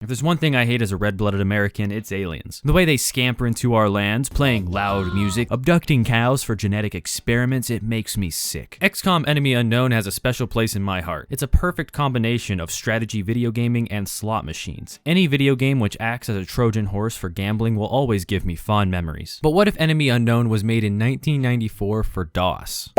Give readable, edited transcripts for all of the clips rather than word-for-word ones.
If there's one thing I hate as a red-blooded American, it's aliens. The way they scamper into our lands, playing loud music, abducting cows for genetic experiments, it makes me sick. Xcom Enemy Unknown has a special place in my heart. It's a perfect combination of strategy video gaming and slot machines. Any video game which acts as a Trojan horse for gambling will always give me fond memories. But what if Enemy Unknown was made in 1994 for DOS?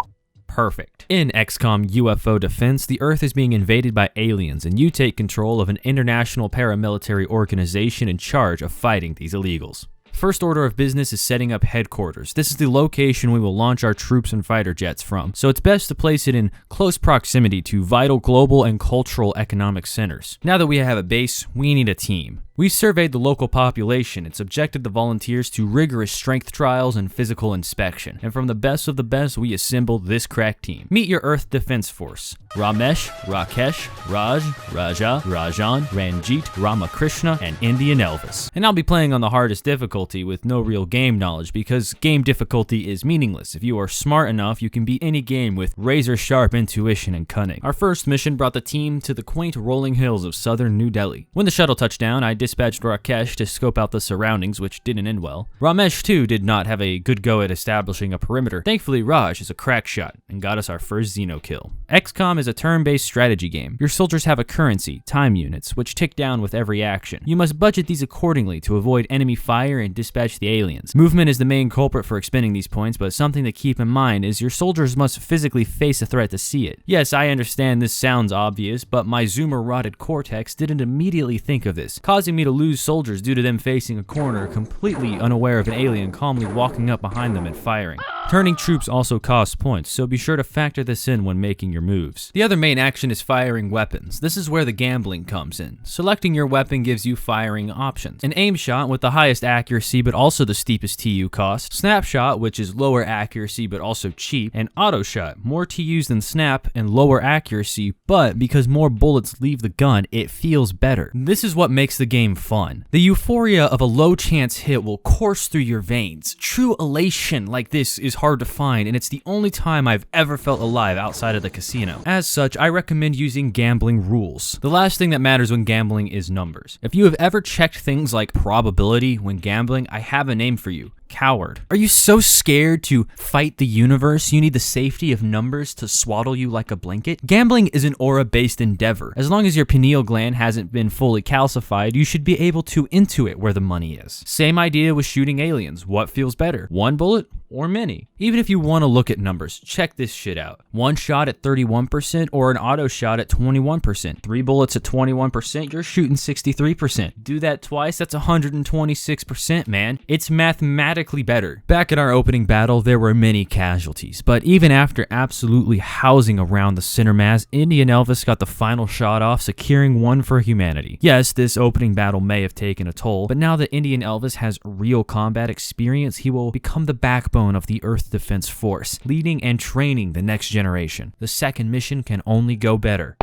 Perfect. In XCOM UFO Defense, the Earth is being invaded by aliens, and you take control of an international paramilitary organization in charge of fighting these illegals. First order of business is setting up headquarters. This is the location we will launch our troops and fighter jets from, so it's best to place it in close proximity to vital global and cultural economic centers. Now that we have a base, we need a team. We surveyed the local population and subjected the volunteers to rigorous strength trials and physical inspection, and from the best of the best, we assembled this crack team. Meet your Earth Defense Force. Ramesh, Rakesh, Raj, Raja, Rajan, Ranjit, Ramakrishna, and Indian Elvis. And I'll be playing on the hardest difficulty with no real game knowledge, because game difficulty is meaningless. If you are smart enough, you can beat any game with razor-sharp intuition and cunning. Our first mission brought the team to the quaint rolling hills of southern New Delhi. When the shuttle touched down, I dispatched Rakesh to scope out the surroundings, which didn't end well. Ramesh, too, did not have a good go at establishing a perimeter. Thankfully, Raj is a crack shot and got us our first Xeno kill. XCOM is a turn-based strategy game. Your soldiers have a currency, time units, which tick down with every action. You must budget these accordingly to avoid enemy fire and dispatch the aliens. Movement is the main culprit for expending these points, but something to keep in mind is your soldiers must physically face a threat to see it. Yes, I understand this sounds obvious, but my zoomer-rotted cortex didn't immediately think of this, causing me to lose soldiers due to them facing a corner, completely unaware of an alien calmly walking up behind them and firing. Turning troops also costs points, so be sure to factor this in when making your moves. The other main action is firing weapons. This is where the gambling comes in. Selecting your weapon gives you firing options. An aim shot with the highest accuracy but also the steepest TU cost, snapshot, which is lower accuracy but also cheap, and auto shot, more TUs than snap and lower accuracy, but because more bullets leave the gun, it feels better. This is what makes the game fun. The euphoria of a low chance hit will course through your veins. True elation like this is hard to find, and it's the only time I've ever felt alive outside of the casino. As such, I recommend using gambling rules. The last thing that matters when gambling is numbers. If you have ever checked things like probability when gambling, I have a name for you. Coward. Are you so scared to fight the universe you need the safety of numbers to swaddle you like a blanket? Gambling is an aura-based endeavor. As long as your pineal gland hasn't been fully calcified, you should be able to intuit where the money is. Same idea with shooting aliens. What feels better? One bullet or many? Even if you want to look at numbers, check this shit out. One shot at 31% or an auto shot at 21%. 3 bullets at 21%, you're shooting 63%. Do that twice, that's 126%, man. It's mathematically better. Back in our opening battle, there were many casualties, but even after absolutely housing around the center mass, Indian Elvis got the final shot off, securing one for humanity. Yes, this opening battle may have taken a toll, but now that Indian Elvis has real combat experience, he will become the backbone of the Earth Defense Force, leading and training the next generation. The second mission can only go better.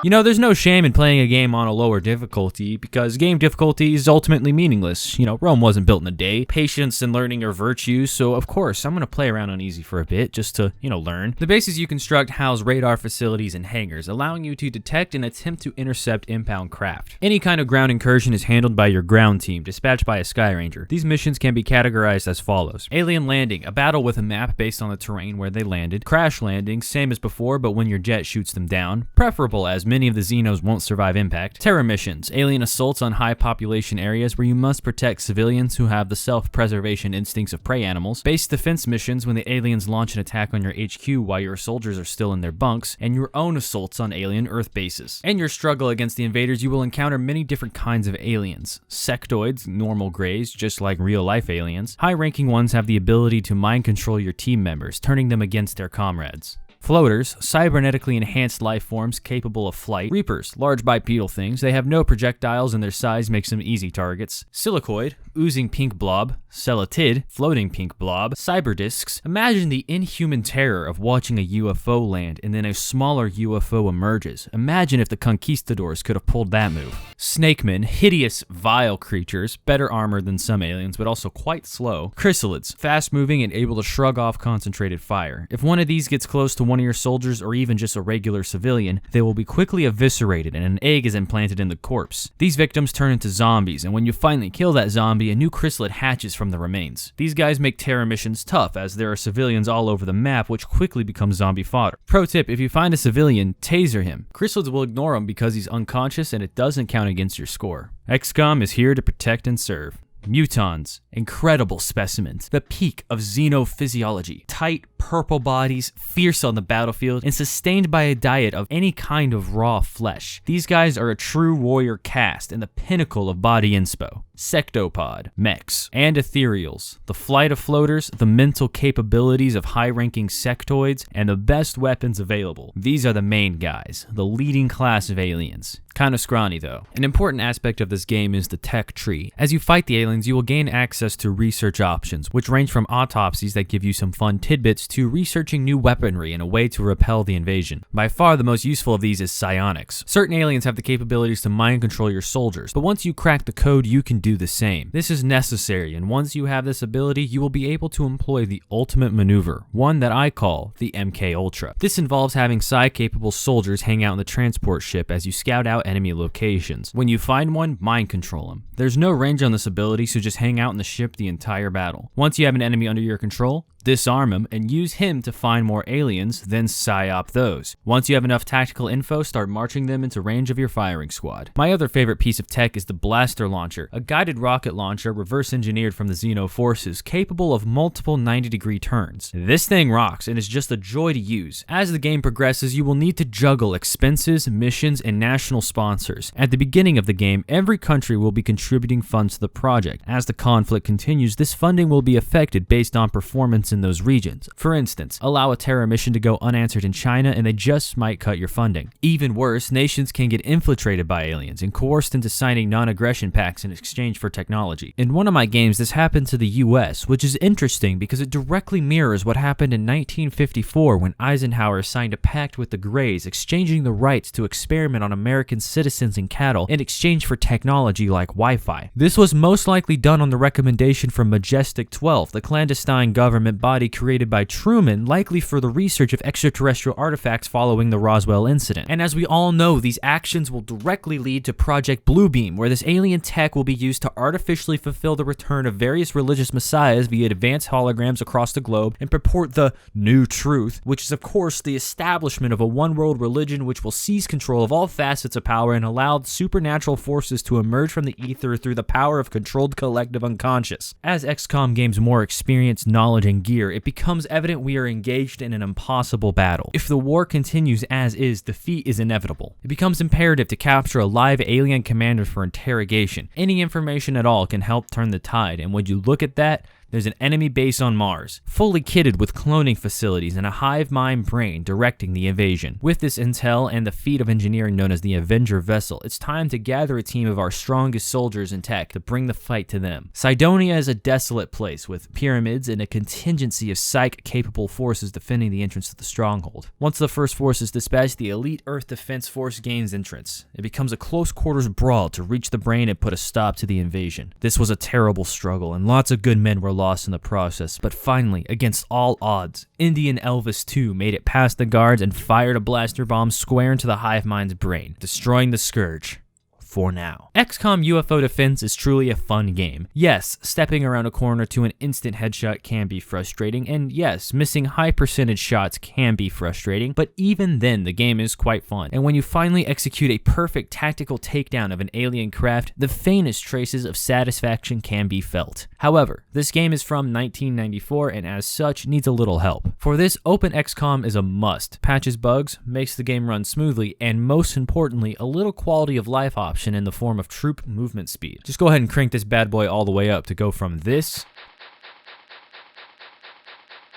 You know, there's no shame in playing a game on a lower difficulty, because game difficulty is ultimately meaningless. You know, Rome wasn't built in a day. Patience and learning are virtues, so of course, I'm going to play around on easy for a bit, just to, learn. The bases you construct house radar facilities and hangars, allowing you to detect and attempt to intercept inbound craft. Any kind of ground incursion is handled by your ground team, dispatched by a Sky Ranger. These missions can be categorized as follows. Alien landing, a battle with a map based on the terrain where they landed. Crash landing, same as before, but when your jet shoots them down. Preferable, as many of the Xenos won't survive impact. Terror missions, alien assaults on high population areas where you must protect civilians who have the self-preservation instincts of prey animals. Base defense missions, when the aliens launch an attack on your HQ while your soldiers are still in their bunks, and your own assaults on alien Earth bases. In your struggle against the invaders, you will encounter many different kinds of aliens. Sectoids, normal greys, just like real-life aliens. High-ranking ones have the ability to mind control your team members, turning them against their comrades. Floaters, cybernetically enhanced life forms capable of flight. Reapers, large bipedal things. They have no projectiles and their size makes them easy targets. Silicoid, oozing pink blob. Celatid, floating pink blob. Cyberdiscs. Imagine the inhuman terror of watching a UFO land and then a smaller UFO emerges. Imagine if the conquistadors could have pulled that move. Snakemen, hideous, vile creatures, better armored than some aliens, but also quite slow. Chrysalids, fast moving and able to shrug off concentrated fire. If one of these gets close to one one of your soldiers or even just a regular civilian, they will be quickly eviscerated and an egg is implanted in the corpse. These victims turn into zombies, and when you finally kill that zombie, a new chrysalid hatches from the remains. These guys make terror missions tough, as there are civilians all over the map which quickly become zombie fodder. Pro tip, if you find a civilian, taser him. Chrysalids will ignore him because he's unconscious and it doesn't count against your score. Xcom is here to protect and serve. Mutons, incredible specimens, the peak of xenophysiology, tight purple bodies, fierce on the battlefield, and sustained by a diet of any kind of raw flesh. These guys are a true warrior caste and the pinnacle of body inspo. Sectopod, mechs, and ethereals, the flight of floaters, the mental capabilities of high-ranking sectoids, and the best weapons available. These are the main guys, the leading class of aliens. Kinda scrawny though. An important aspect of this game is the tech tree. As you fight the aliens, you will gain access to research options, which range from autopsies that give you some fun tidbits to researching new weaponry and a way to repel the invasion. By far the most useful of these is psionics. Certain aliens have the capabilities to mind control your soldiers, but once you crack the code, you can do the same. This is necessary, and once you have this ability, you will be able to employ the ultimate maneuver, one that I call the MK Ultra. This involves having psi-capable soldiers hang out in the transport ship as you scout out enemy locations. When you find one, mind control them. There's no range on this ability, so just hang out in the ship the entire battle. Once you have an enemy under your control, disarm him and use him to find more aliens, then psyop those. Once you have enough tactical info, start marching them into range of your firing squad. My other favorite piece of tech is the blaster launcher, a guided rocket launcher reverse engineered from the Xeno forces, capable of multiple 90-degree turns. This thing rocks and is just a joy to use. As the game progresses, you will need to juggle expenses, missions, and national sponsors. At the beginning of the game, every country will be contributing funds to the project. As the conflict continues, this funding will be affected based on performance in those regions. For instance, allow a terror mission to go unanswered in China and they just might cut your funding. Even worse, nations can get infiltrated by aliens and coerced into signing non-aggression pacts in exchange for technology. In one of my games, this happened to the US, which is interesting because it directly mirrors what happened in 1954 when Eisenhower signed a pact with the Greys, exchanging the rights to experiment on American citizens and cattle in exchange for technology like Wi-Fi. This was most likely done on the recommendation from Majestic 12, the clandestine government body created by Truman, likely for the research of extraterrestrial artifacts following the Roswell incident. And as we all know, these actions will directly lead to Project Bluebeam, where this alien tech will be used to artificially fulfill the return of various religious messiahs via advanced holograms across the globe and purport the new truth, which is of course the establishment of a one-world religion which will seize control of all facets of power and allow supernatural forces to emerge from the ether through the power of controlled collective unconscious. As XCOM gains more experience, knowledge, and gear, it becomes evident we are engaged in an impossible battle. If the war continues as is, defeat is inevitable. It becomes imperative to capture a live alien commander for interrogation. Any information at all can help turn the tide, and when you look at that, there's an enemy base on Mars, fully kitted with cloning facilities and a hive mind brain directing the invasion. With this intel and the feat of engineering known as the Avenger vessel, it's time to gather a team of our strongest soldiers and tech to bring the fight to them. Cydonia is a desolate place with pyramids and a contingency of psych-capable forces defending the entrance to the stronghold. Once the first force is dispatched, the elite Earth Defense Force gains entrance. It becomes a close-quarters brawl to reach the brain and put a stop to the invasion. This was a terrible struggle, and lots of good men were lost in the process, but finally, against all odds, Indian Elvis 2 made it past the guards and fired a blaster bomb square into the hive mind's brain, destroying the Scourge. For now. XCOM UFO Defense is truly a fun game. Yes, stepping around a corner to an instant headshot can be frustrating, and yes, missing high percentage shots can be frustrating, but even then the game is quite fun. And when you finally execute a perfect tactical takedown of an alien craft, the faintest traces of satisfaction can be felt. However, this game is from 1994 and as such needs a little help. For this, Open XCOM is a must. Patches bugs, makes the game run smoothly, and most importantly, a little quality of life option in the form of troop movement speed. Just go ahead and crank this bad boy all the way up to go from this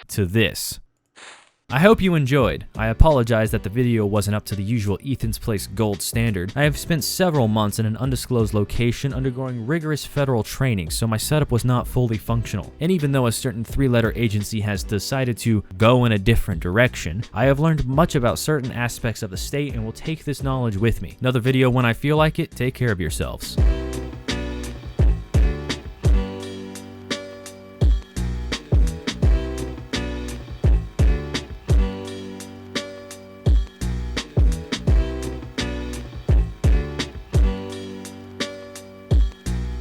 to this. I hope you enjoyed. I apologize that the video wasn't up to the usual Ethan's Place gold standard. I have spent several months in an undisclosed location undergoing rigorous federal training, so my setup was not fully functional. And even though a certain three-letter agency has decided to go in a different direction, I have learned much about certain aspects of the state and will take this knowledge with me. Another video when I feel like it. Take care of yourselves.